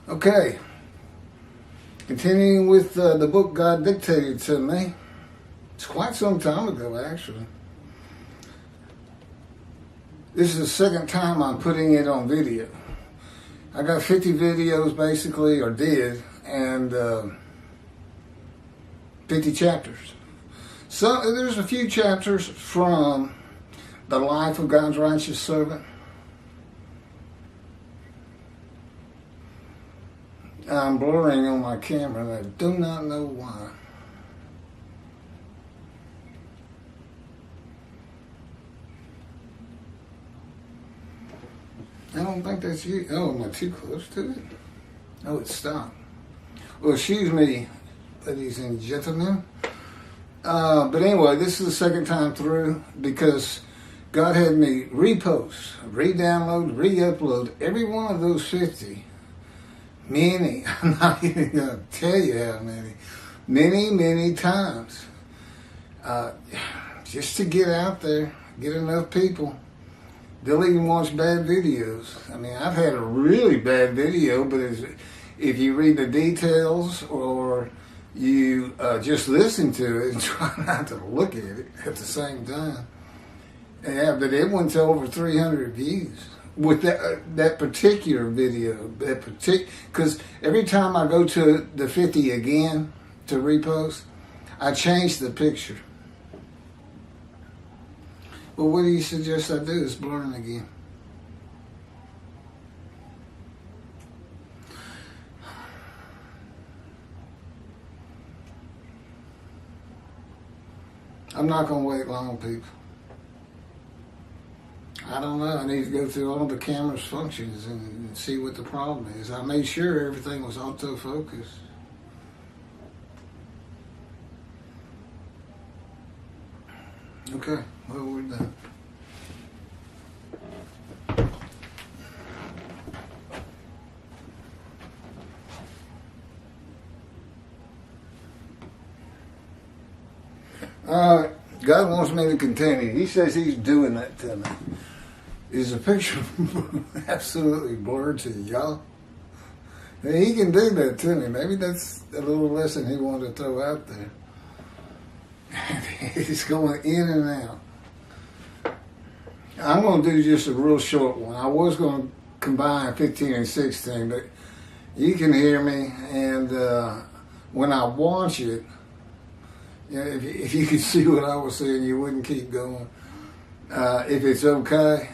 Okay, continuing with the book God dictated to me. It's quite some time ago, actually. This is the second time I'm putting it on video. I got 50 videos basically, or did, and 50 chapters. So there's a few chapters from the life of God's righteous servant. I'm blurring on my camera and I do not know why. I don't think that's you. Oh, am I too close to it? Oh, it stopped. Well, excuse me, ladies and gentlemen. But anyway, this is the second time through because God had me repost, re-download, re-upload every one of those 50. Many, I'm not even going to tell you how many times. Just to get out there, get enough people. They'll even watch bad videos. I mean, I've had a really bad video, but if you read the details or you just listen to it and try not to look at it at the same time. Yeah, but it went to over 300 views with that particular video. Because every time I go to the 50 again to repost, I change the picture. Well, what do you suggest I do? It's blurring again. I'm not going to wait long, people. I don't know. I need to go through all the camera's functions and see what the problem is. I made sure everything was autofocus. Okay, well, we're done. God wants me to continue. He says he's doing that to me. Is the picture absolutely blurred to y'all? He can do that to me. Maybe that's a little lesson he wanted to throw out there. He's going in and out. I'm going to do just a real short one. I was going to combine 15 and 16, but you can hear me, and when I watch it, you know, if you could see what I was saying, you wouldn't keep going. If it's okay,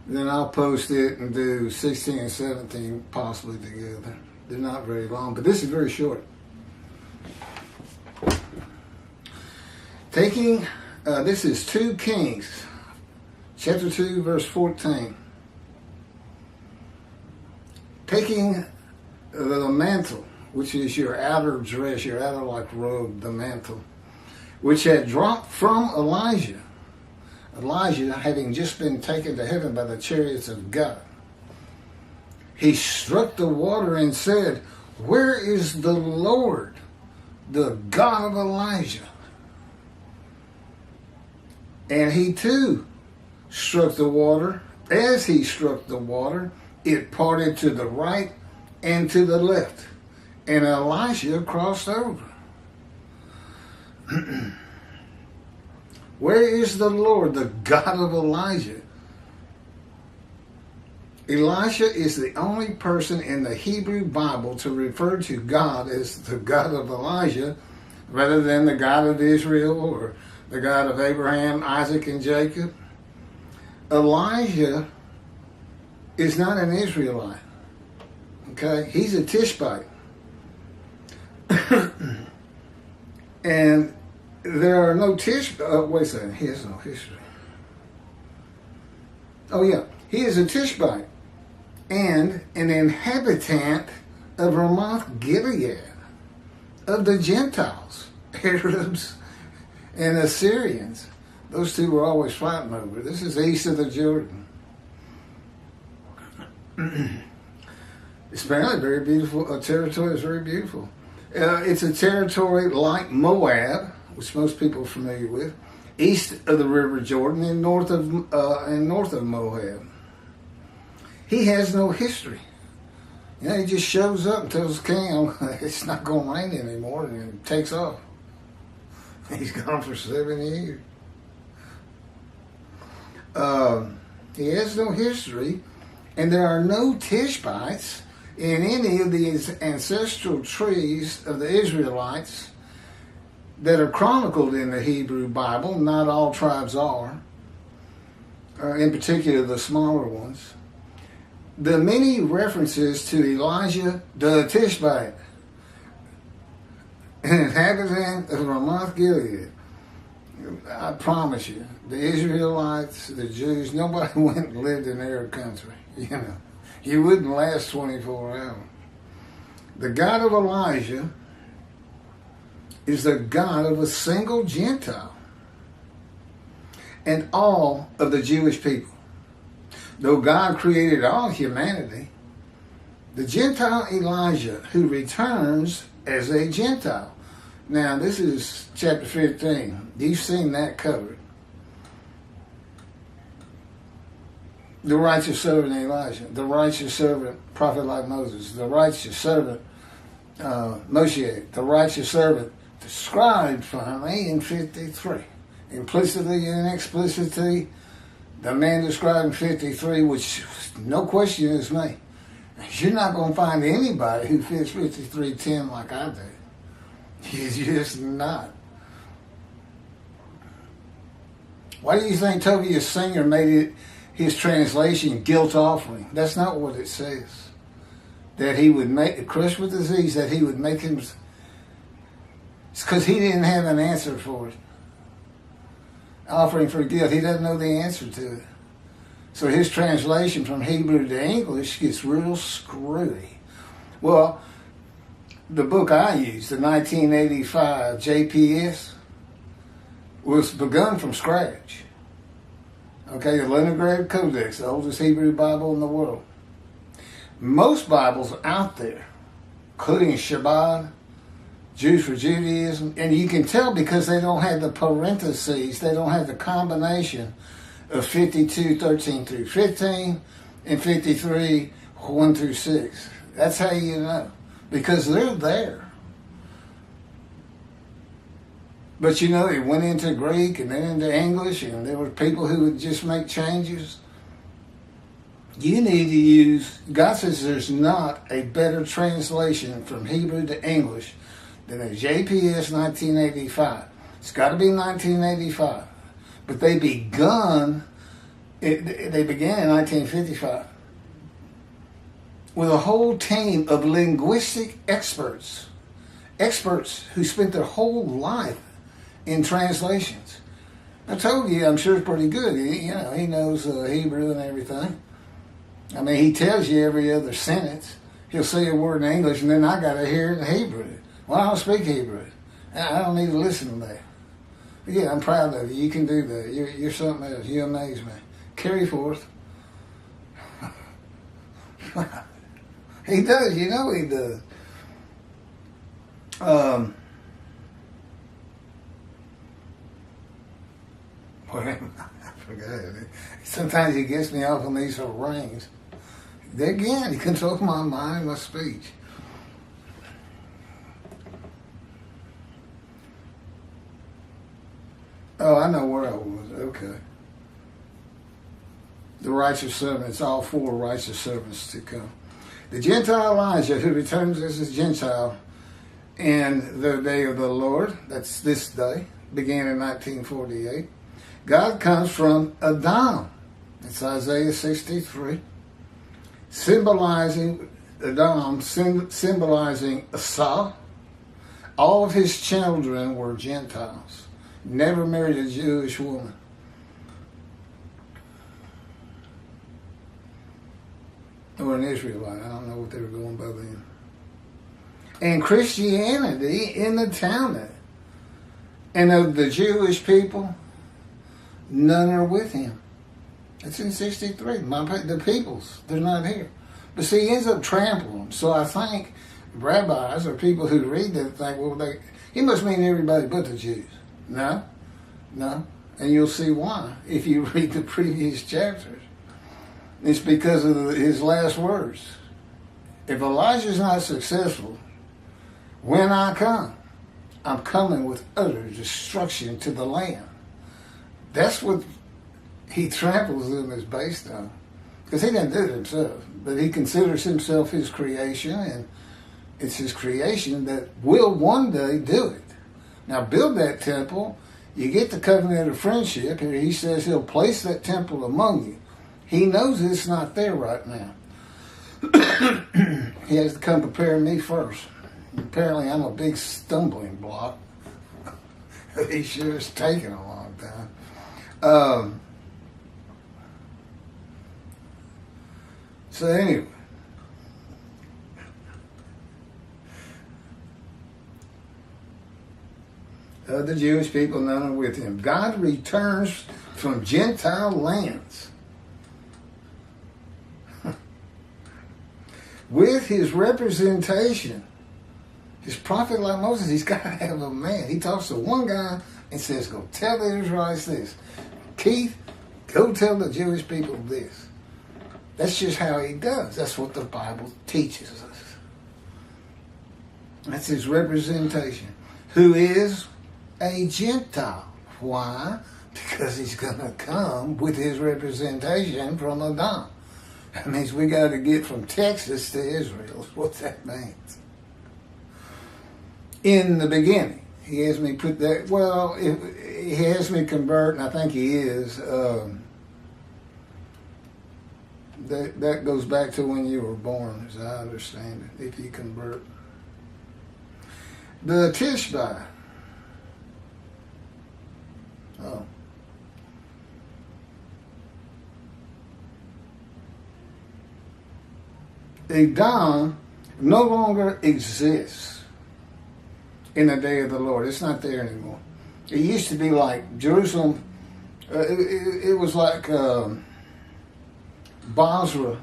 then I'll post it and do 16 and 17 possibly together. They're not very long, but this is very short. This is 2 Kings, chapter 2, verse 14. Taking the mantle, which is your outer dress, your outer like robe, the mantle, which had dropped from Elijah. Elijah having just been taken to heaven by the chariots of God. He struck the water and said, "Where is the Lord, the God of Elijah?" And he too struck the water. As he struck the water, it parted to the right and to the left. And Elisha crossed over. Where is the Lord, the God of Elijah? Elisha is the only person in the Hebrew Bible to refer to God as the God of Elijah rather than the God of Israel or the God of Abraham, Isaac, and Jacob. Elijah is not an Israelite. Okay? He's a Tishbite. And there are no wait a second, he has no history. Oh yeah, he is a Tishbite and an inhabitant of Ramoth Gilead, of the Gentiles, Arabs and Assyrians. Those two were always fighting over. This is east of the Jordan. It's apparently very beautiful. Territory is very beautiful. It's a territory like Moab, which most people are familiar with, east of the River Jordan and north of Moab. He has no history. You know, he just shows up and tells Cam it's not going to rain anymore, and it takes off. He's gone for 7 years. He has no history, and there are no Tishbites in any of these ancestral trees of the Israelites that are chronicled in the Hebrew Bible. Not all tribes are, in particular the smaller ones. The many references to Elijah the Tishbite, an inhabitant of Ramoth Gilead. I promise you, the Israelites, the Jews, nobody went and lived in their country. You know, you wouldn't last 24 hours. The God of Elijah is the God of a single Gentile and all of the Jewish people. Though God created all humanity, the Gentile Elijah who returns as a Gentile. Now, this is chapter 15. You've seen that covered. The righteous servant Elijah, the righteous servant prophet like Moses, the righteous servant Moshe, the righteous servant described finally in 53. Implicitly and explicitly, the man described in 53, which no question is made. You're not going to find anybody who fits 53:10 like I do. He's just not. Why do you think Tobias Singer made it his translation guilt offering? That's not what it says. That he would make, crushed with disease, that he would make him. It's because he didn't have an answer for it. Offering for guilt. He doesn't know the answer to it. So his translation from Hebrew to English gets real screwy. Well, the book I used, the 1985 JPS, was begun from scratch. Okay, the Leningrad Codex, the oldest Hebrew Bible in the world. Most Bibles out there, including Shabbat, Jews for Judaism, and you can tell because they don't have the parentheses, they don't have the combination of 52:13 through 15 and 53 1 through 6. That's how you know, because they're there. But you know, it went into Greek and then into English, and there were people who would just make changes. You need to use, God says there's not a better translation from Hebrew to English than a JPS 1985. It's got to be 1985. But they began in 1955 with a whole team of linguistic experts who spent their whole life in translations. I told you, I'm sure it's pretty good. He knows Hebrew and everything. I mean, he tells you every other sentence. He'll say a word in English, and then I got to hear it in Hebrew. Well, I don't speak Hebrew. I don't need to listen to that. But yeah, I'm proud of you. You can do that. You're something else. You amaze me. Carry forth. He does. You know he does. I forgot. Sometimes he gets me off on these harangues. There again, he controls my mind and my speech. Oh, I know where I was. Okay. The righteous servants, all four righteous servants to come. The Gentile Elijah, who returns as a Gentile in the day of the Lord, that's this day, began in 1948. God comes from Adam. It's Isaiah 63. Symbolizing Adam, symbolizing Asa. All of his children were Gentiles. Never married a Jewish woman. Or an Israelite. I don't know what they were going by then. And Christianity in the Talmud. And of the Jewish people, none are with him. It's in 63. The peoples, they're not here. But see, he ends up trampling them. So I think rabbis or people who read that think, well, he must mean everybody but the Jews. No. And you'll see why if you read the previous chapters. It's because of his last words. If Elijah's not successful, when I come, I'm coming with utter destruction to the land. That's what he tramples them is based on. Because he didn't do it himself, but he considers himself his creation, and it's his creation that will one day do it. Now build that temple, you get the covenant of friendship, and he says he'll place that temple among you. He knows it's not there right now. He has to come prepare me first. Apparently I'm a big stumbling block. He sure has taken a long time. So anyway, the Jewish people, none are with him. God returns from Gentile lands with his representation. His prophet like Moses, he's got to have a man. He talks to one guy and says, go tell the Israelites this. Keith, go tell the Jewish people this. That's just how he does. That's what the Bible teaches us. That's his representation. Who is a Gentile. Why? Because he's going to come with his representation from Adam. That means we got to get from Texas to Israel. That's what that means. In the beginning, he has me put that, well, he has me convert, and I think he is. That goes back to when you were born, as I understand it, if you convert. The Tishbite. Oh. Edom no longer exists in the day of the Lord. It's not there anymore. It used to be like Jerusalem. It was like Basra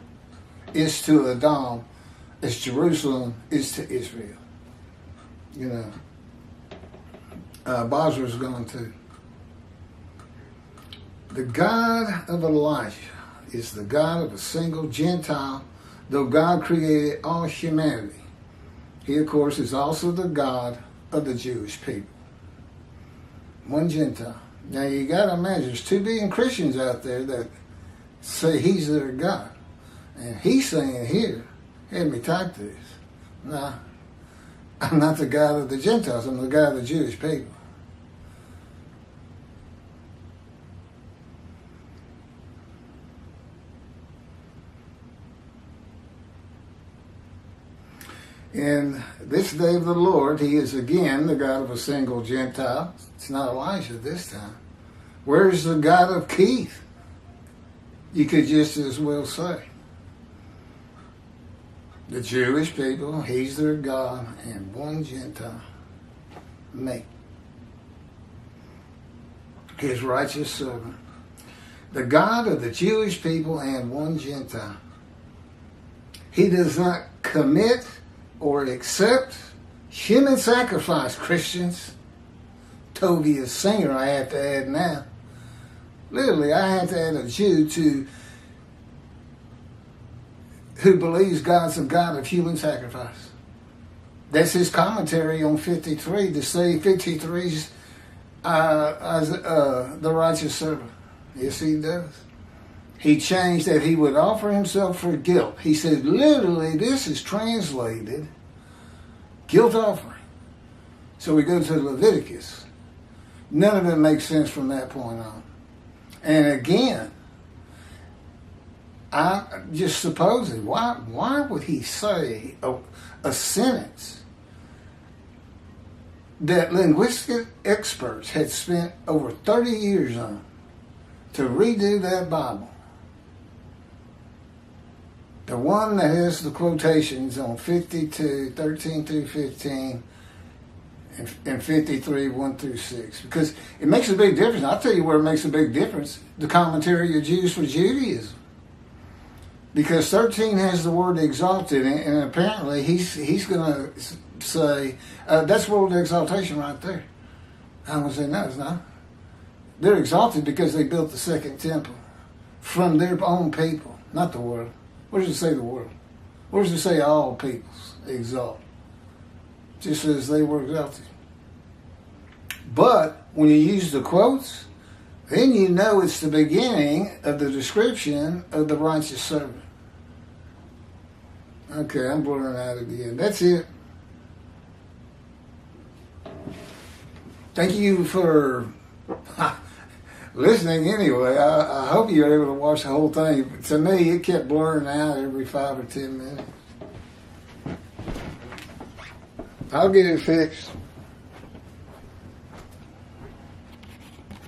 is to Edom as Jerusalem is to Israel. You know, Basra is gone too. The God of Elisha is the God of a single Gentile, though God created all humanity. He, of course, is also the God of the Jewish people. One Gentile. Now, you got to imagine, there's 2 billion Christians out there that say he's their God. And he's saying here, had me type this. No, I'm not the God of the Gentiles. I'm the God of the Jewish people. In this day of the Lord, he is again the God of a single Gentile. It's not Elijah this time. Where's the God of Keith? You could just as well say. The Jewish people, he's their God, and one Gentile, me. His righteous servant. The God of the Jewish people and one Gentile. He does not commit or accept human sacrifice, Christians. Toby is singer, I have to add now. Literally, I have to add a Jew to who believes God's a God of human sacrifice. That's his commentary on 53 to say 53's the righteous servant. Yes, he does. He changed that he would offer himself for guilt. He said, literally, this is translated guilt offering. So we go to Leviticus. None of it makes sense from that point on. And again, I just supposing, why would he say a sentence that linguistic experts had spent over 30 years on to redo that Bible? The one that has the quotations on 52, 13 through 15, and 53, 1 through 6. Because it makes a big difference. I'll tell you where it makes a big difference. The commentary of Jews for Judaism. Because 13 has the word exalted, and apparently he's going to say, that's world exaltation right there. I'm going to say, no, it's not. They're exalted because they built the second temple from their own people, not the world. Where does it say the world? Where does it say all peoples exalt? Just says they were exalted. But when you use the quotes, then you know it's the beginning of the description of the righteous servant. Okay, I'm blurring out again. That's it. Thank you for listening anyway. I hope you were able to watch the whole thing. To me, it kept blurring out every 5 or 10 minutes. I'll get it fixed.